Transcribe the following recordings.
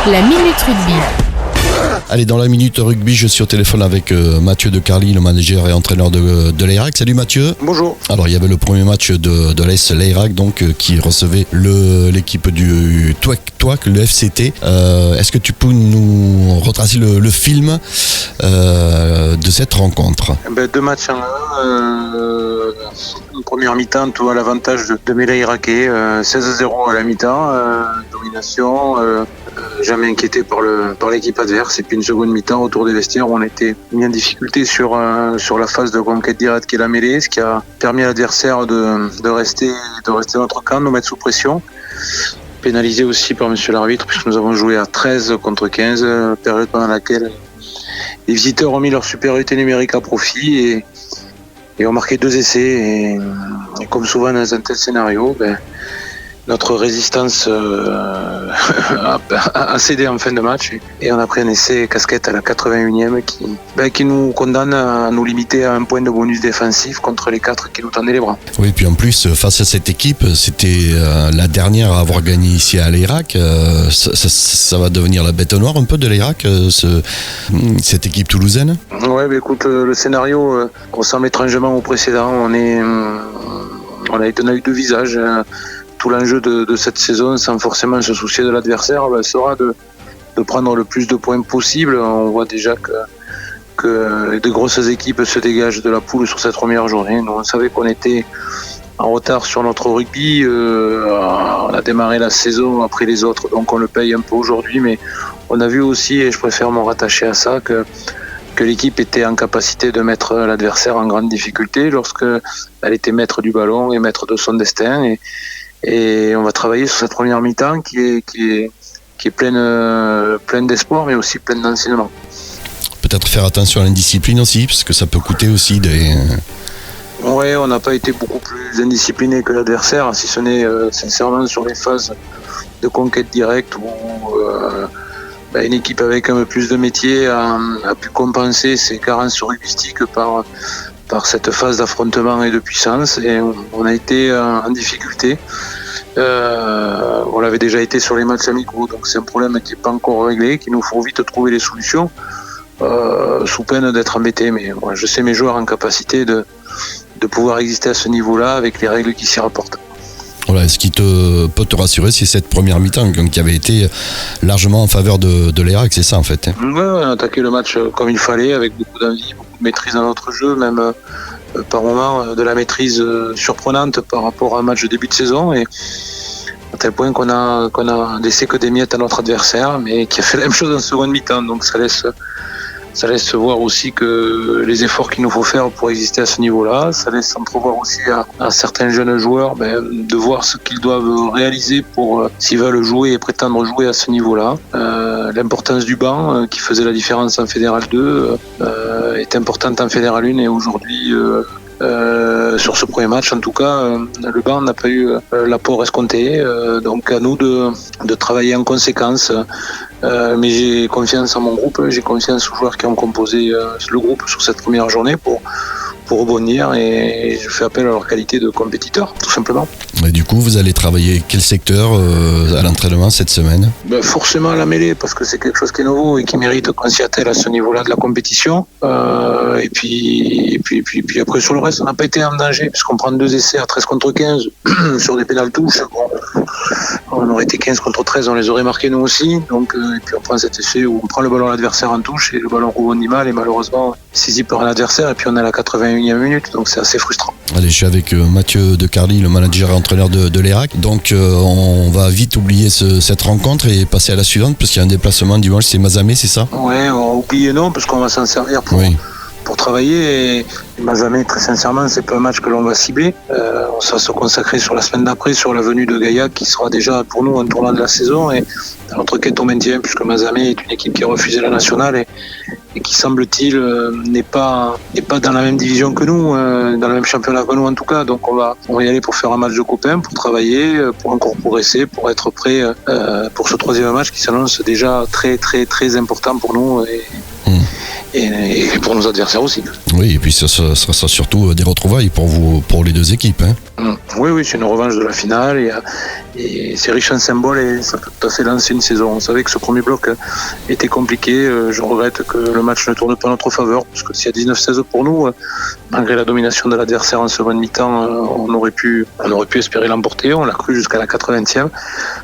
La Minute Rugby. Allez, dans la Minute Rugby, je suis au téléphone avec Mathieu de Carly, le manager et entraîneur de l'Airac. Salut Mathieu. Bonjour. Alors, il y avait le premier match de l'AS l'Airac, donc, qui recevait l'équipe du TOAC, le FCT. Est-ce que tu peux nous retracer le film de cette rencontre? Deux matchs en un. En première mi-temps, tout à l'avantage de Méla Irakais. 16-0 à la mi-temps. Domination. Jamais inquiété par l'équipe adverse. Et puis une seconde mi-temps autour des vestiaires où on était mis en difficulté sur la phase de conquête directe qui est la mêlée, ce qui a permis à l'adversaire de rester dans notre camp, de nous mettre sous pression. Pénalisé aussi par monsieur l'arbitre, puisque nous avons joué à 13 contre 15, période pendant laquelle les visiteurs ont mis leur supériorité numérique à profit et ont marqué 2 essais. Et comme souvent dans un tel scénario, notre résistance a cédé en fin de match et on a pris un essai casquette à la 81e qui nous condamne à nous limiter à un point de bonus défensif contre les 4 qui nous tendaient les bras. Oui, puis en plus, face à cette équipe, c'était la dernière à avoir gagné ici à l'Airac. Ça va devenir la bête noire un peu de l'Airac, cette équipe toulousaine. Ouais, écoute, le scénario ressemble étrangement au précédent. On a eu 2 visages. Tout l'enjeu de cette saison, sans forcément se soucier de l'adversaire, sera de prendre le plus de points possible. On voit déjà que de grosses équipes se dégagent de la poule sur cette première journée. Nous, on savait qu'on était en retard sur notre rugby. On a démarré la saison après les autres, donc on le paye un peu aujourd'hui. Mais on a vu aussi, et je préfère me rattacher à ça, que l'équipe était en capacité de mettre l'adversaire en grande difficulté lorsque elle était maître du ballon et maître de son destin. Et on va travailler sur cette première mi-temps qui est pleine d'espoir, mais aussi pleine d'enseignement. Peut-être faire attention à l'indiscipline aussi, parce que ça peut coûter aussi des... Oui, on n'a pas été beaucoup plus indiscipliné que l'adversaire, si ce n'est sincèrement sur les phases de conquête directe où une équipe avec un peu plus de métier a pu compenser ses carences rugbystiques par cette phase d'affrontement et de puissance, et on a été en difficulté. On l'avait déjà été sur les matchs amicaux, donc c'est un problème qui n'est pas encore réglé, qu'il nous faut vite trouver des solutions, sous peine d'être embêté. Mais moi, je sais mes joueurs en capacité de pouvoir exister à ce niveau-là avec les règles qui s'y rapportent. Voilà, ce qui peut te rassurer, c'est cette première mi-temps qui avait été largement en faveur de l'Airac, c'est ça en fait. Ouais, on a attaqué le match comme il fallait, avec beaucoup d'envie, beaucoup de maîtrise dans notre jeu, même par moments de la maîtrise surprenante par rapport à un match de début de saison, et à tel point qu'on a laissé que des miettes à notre adversaire, mais qui a fait la même chose en seconde mi-temps. Donc ça laisse voir aussi que les efforts qu'il nous faut faire pour exister à ce niveau-là. Ça laisse entrevoir aussi à certains jeunes joueurs de voir ce qu'ils doivent réaliser pour s'ils veulent jouer et prétendre jouer à ce niveau-là. L'importance du banc qui faisait la différence en Fédéral 2 est importante en Fédéral 1, et aujourd'hui sur ce premier match en tout cas le banc n'a pas eu l'apport escompté, donc à nous de travailler en conséquence. Mais j'ai confiance en mon groupe, j'ai confiance aux joueurs qui ont composé le groupe sur cette première journée pour rebondir, et je fais appel à leur qualité de compétiteur, tout simplement. Et du coup, vous allez travailler quel secteur à l'entraînement cette semaine? Forcément la mêlée, parce que c'est quelque chose qui est nouveau et qui mérite qu'on s'y attelle à ce niveau-là de la compétition. Et puis après sur le reste, on n'a pas été en danger, puisqu'on prend 2 essais à 13 contre 15 sur des pénales touches. Bon, on aurait été 15 contre 13, on les aurait marqués nous aussi. Donc, et puis on prend cet essai où on prend le ballon à l'adversaire en touche et le ballon rebondit mal et malheureusement saisi par un adversaire, et puis on a la 81e minute, donc c'est assez frustrant. Allez, je suis avec Mathieu de Carly, le manager et entraîneur de l'Airac. Donc on va vite oublier cette rencontre et passer à la suivante, parce qu'il y a un déplacement dimanche, c'est Mazamet, c'est ça? Ouais, on va oublier non, parce qu'on va s'en servir pour travailler. Et Mazamet, très sincèrement, c'est pas un match que l'on va cibler. On va se consacrer sur la semaine d'après sur la venue de Gaillac, qui sera déjà pour nous un tournant de la saison et dans notre quête au maintien, puisque Mazamet est une équipe qui a refusé la nationale et qui, semble-t-il, n'est pas dans la même division que nous, dans le même championnat que nous en tout cas. Donc on va y aller pour faire un match de copains, pour travailler, pour encore progresser, pour être prêt pour ce 3e match qui s'annonce déjà très très très important pour nous. et pour nos adversaires aussi. Oui, et puis ça sera surtout des retrouvailles pour vous, pour les deux équipes. Oui, c'est une revanche de la finale et c'est riche en symboles et ça peut tout à fait lancer une saison. On savait que ce premier bloc était compliqué. Je regrette que le match ne tourne pas en notre faveur parce que s'il y a 19-16 pour nous, malgré la domination de l'adversaire en seconde mi-temps, on aurait pu espérer l'emporter. On l'a cru jusqu'à la 80e.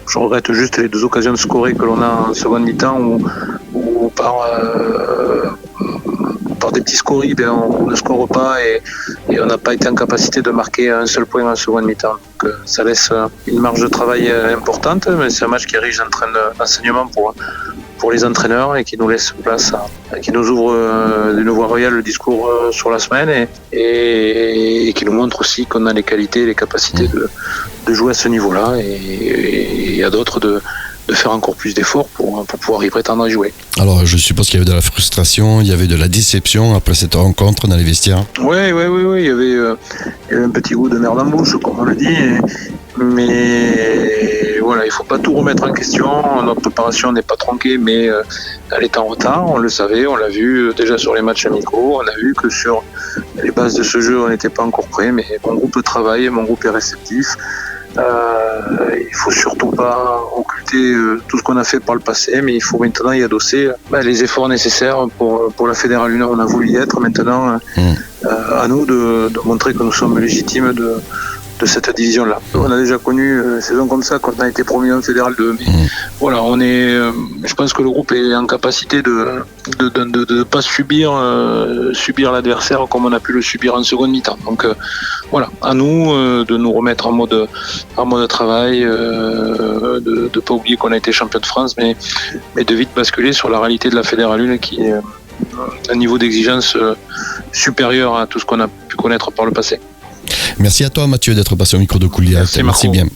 Je regrette juste les 2 occasions de scorer que l'on a en seconde mi-temps où par des petits scories, on ne score pas et on n'a pas été en capacité de marquer un seul point en seconde mi-temps. Donc ça laisse une marge de travail importante, mais c'est un match qui est riche d'enseignement pour les entraîneurs et qui nous laisse place, qui nous ouvre d'une voie royale le discours sur la semaine et qui nous montre aussi qu'on a les qualités et les capacités de jouer à ce niveau-là et à d'autres de faire encore plus d'efforts pour pouvoir y prétendre y jouer. Alors je suppose qu'il y avait de la frustration, il y avait de la déception après cette rencontre dans les vestiaires. Oui, il y avait un petit goût de merde en bouche, comme on le dit, mais voilà, il ne faut pas tout remettre en question. Notre préparation n'est pas tronquée, mais elle est en retard, on le savait, on l'a vu déjà sur les matchs amicaux, on a vu que sur les bases de ce jeu on n'était pas encore prêt, mais mon groupe travaille, mon groupe est réceptif. Il faut surtout pas occulter tout ce qu'on a fait par le passé, mais il faut maintenant y adosser les efforts nécessaires pour la Fédérale 1. On a voulu y être. Maintenant, à nous de montrer que nous sommes légitimes de cette division-là. On a déjà connu une saison comme ça quand on a été promu en Fédéral 2. Mais voilà, je pense que le groupe est en capacité de ne pas subir l'adversaire comme on a pu le subir en seconde mi-temps. Donc voilà, à nous de nous remettre en mode travail, de ne pas oublier qu'on a été champion de France, mais de vite basculer sur la réalité de la Fédérale 1 qui est un niveau d'exigence supérieur à tout ce qu'on a pu connaître par le passé. Merci à toi Mathieu d'être passé au micro de Cool Direct. Merci bien.